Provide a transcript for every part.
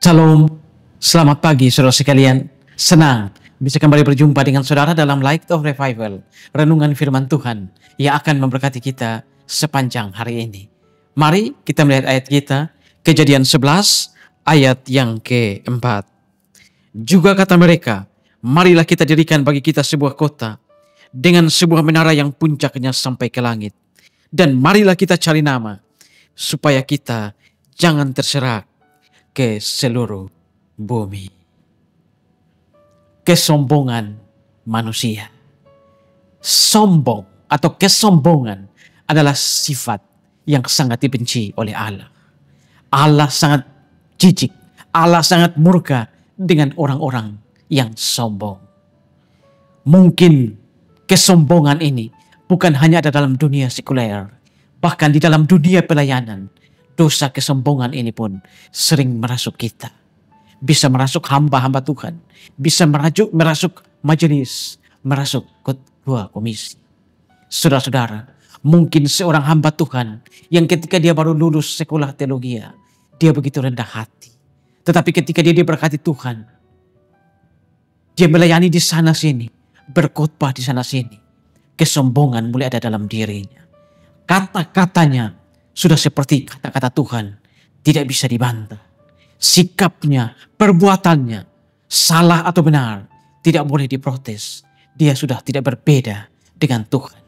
Shalom, selamat pagi saudara sekalian. Senang bisa kembali berjumpa dengan saudara dalam Light of Revival, renungan firman Tuhan yang akan memberkati kita sepanjang hari ini. Mari kita melihat ayat kita, Kejadian 11 ayat yang keempat. Juga kata mereka, marilah kita dirikan bagi kita sebuah kota dengan sebuah menara yang puncaknya sampai ke langit. Dan marilah kita cari nama, supaya kita jangan terserak ke seluruh bumi. Kesombongan manusia. Sombong atau kesombongan adalah sifat yang sangat dibenci oleh Allah. Allah sangat jijik, Allah sangat murka dengan orang-orang yang sombong. Mungkin kesombongan ini bukan hanya ada dalam dunia sekuler, bahkan di dalam dunia pelayanan. Dosa kesombongan ini pun sering merasuk kita. Bisa merasuk hamba-hamba Tuhan. Bisa merasuk majelis. Merasuk ketua komisi. Saudara-saudara, mungkin seorang hamba Tuhan yang ketika dia baru lulus sekolah teologi, dia begitu rendah hati. Tetapi ketika dia diberkati Tuhan, dia melayani di sana sini, berkhotbah di sana sini, kesombongan mulai ada dalam dirinya. Kata-katanya sudah seperti kata-kata Tuhan, tidak bisa dibantah. Sikapnya, perbuatannya, salah atau benar, tidak boleh diprotes. Dia sudah tidak berbeda dengan Tuhan.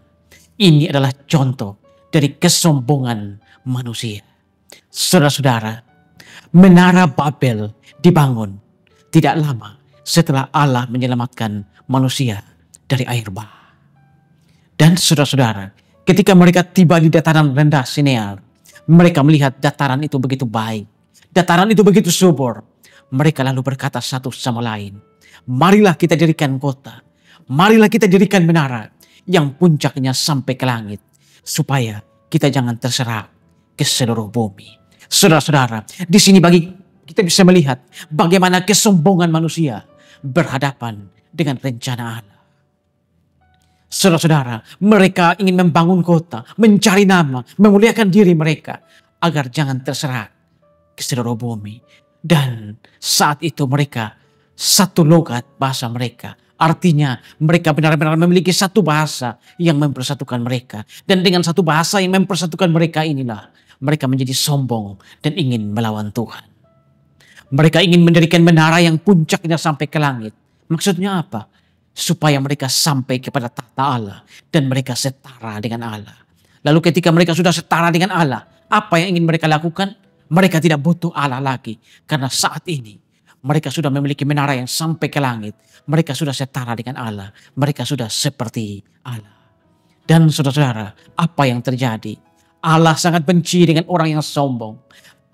Ini adalah contoh dari kesombongan manusia. Saudara-saudara, menara Babel dibangun tidak lama setelah Allah menyelamatkan manusia dari air bah. Dan saudara-saudara, ketika mereka tiba di dataran rendah Sinear, mereka melihat dataran itu begitu baik. Dataran itu begitu subur. Mereka lalu berkata satu sama lain, marilah kita dirikan kota. Marilah kita dirikan menara yang puncaknya sampai ke langit. Supaya kita jangan terserak ke seluruh bumi. Saudara-saudara, di sini kita bisa melihat bagaimana kesombongan manusia berhadapan dengan rencana Allah. Saudara-saudara, mereka ingin membangun kota, mencari nama, memuliakan diri mereka agar jangan terserak ke seluruh bumi. Dan saat itu mereka satu logat bahasa mereka. Artinya mereka benar-benar memiliki satu bahasa yang mempersatukan mereka. Dan dengan satu bahasa yang mempersatukan mereka inilah mereka menjadi sombong dan ingin melawan Tuhan. Mereka ingin mendirikan menara yang puncaknya sampai ke langit. Maksudnya apa? Supaya mereka sampai kepada tahta Allah dan mereka setara dengan Allah. Lalu ketika mereka sudah setara dengan Allah, apa yang ingin mereka lakukan? Mereka tidak butuh Allah lagi. Karena saat ini mereka sudah memiliki menara yang sampai ke langit. Mereka sudah setara dengan Allah. Mereka sudah seperti Allah. Dan saudara-saudara, apa yang terjadi? Allah sangat benci dengan orang yang sombong.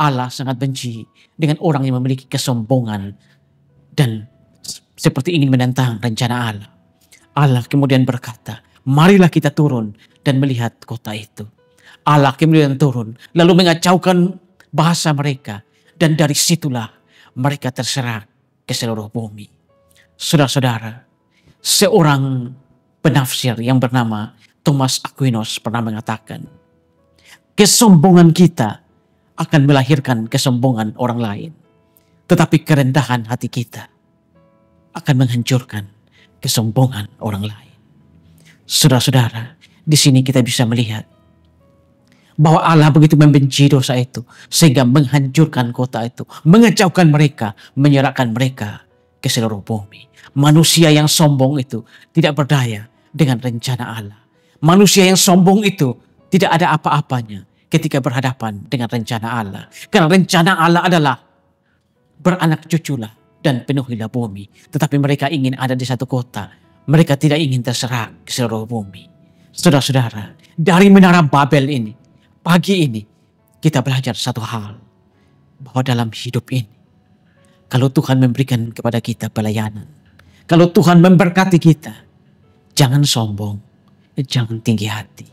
Allah sangat benci dengan orang yang memiliki kesombongan dan seperti ingin menentang rencana Allah. Allah kemudian berkata, marilah kita turun dan melihat kota itu. Allah kemudian turun lalu mengacaukan bahasa mereka. Dan dari situlah mereka terserak ke seluruh bumi. Saudara-saudara, seorang penafsir yang bernama Thomas Aquinas pernah mengatakan, kesombongan kita akan melahirkan kesombongan orang lain. Tetapi kerendahan hati kita akan menghancurkan kesombongan orang lain. Saudara-saudara, di sini kita bisa melihat bahwa Allah begitu membenci dosa itu sehingga menghancurkan kota itu, mengacaukan mereka, menyerahkan mereka ke seluruh bumi. Manusia yang sombong itu tidak berdaya dengan rencana Allah. Manusia yang sombong itu tidak ada apa-apanya ketika berhadapan dengan rencana Allah. Karena rencana Allah adalah beranak cuculah dan penuhilah bumi. Tetapi mereka ingin ada di satu kota. Mereka tidak ingin terserak ke seluruh bumi. Saudara-saudara, dari menara Babel ini, pagi ini, kita belajar satu hal. Bahwa dalam hidup ini, kalau Tuhan memberikan kepada kita pelayanan, kalau Tuhan memberkati kita, jangan sombong, jangan tinggi hati.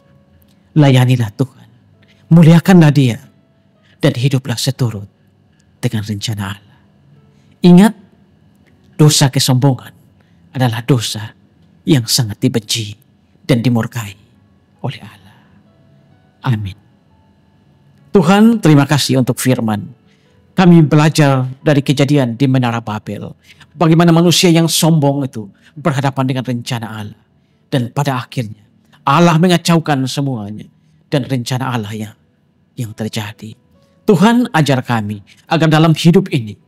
Layanilah Tuhan, muliakanlah Dia, dan hiduplah seturut dengan rencana Allah. Ingat, dosa kesombongan adalah dosa yang sangat dibenci dan dimurkai oleh Allah. Amin. Tuhan, terima kasih untuk firman. Kami belajar dari kejadian di Menara Babel. Bagaimana manusia yang sombong itu berhadapan dengan rencana Allah. Dan pada akhirnya Allah mengacaukan semuanya. Dan rencana Allah yang terjadi. Tuhan ajar kami agar dalam hidup ini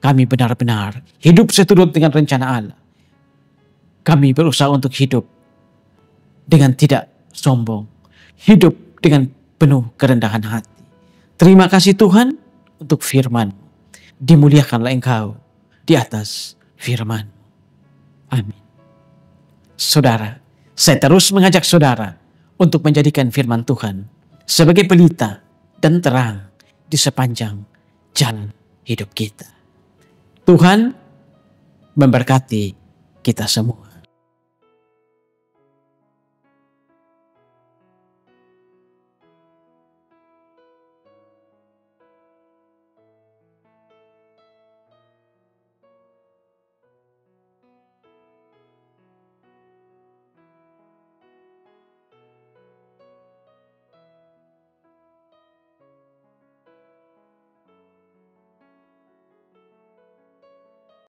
kami benar-benar hidup seturut dengan rencana Allah. Kami berusaha untuk hidup dengan tidak sombong. Hidup dengan penuh kerendahan hati. Terima kasih Tuhan untuk firman. Dimuliakanlah Engkau di atas firman. Amin. Saudara, saya terus mengajak saudara untuk menjadikan firman Tuhan sebagai pelita dan terang di sepanjang jalan hidup kita. Tuhan memberkati kita semua.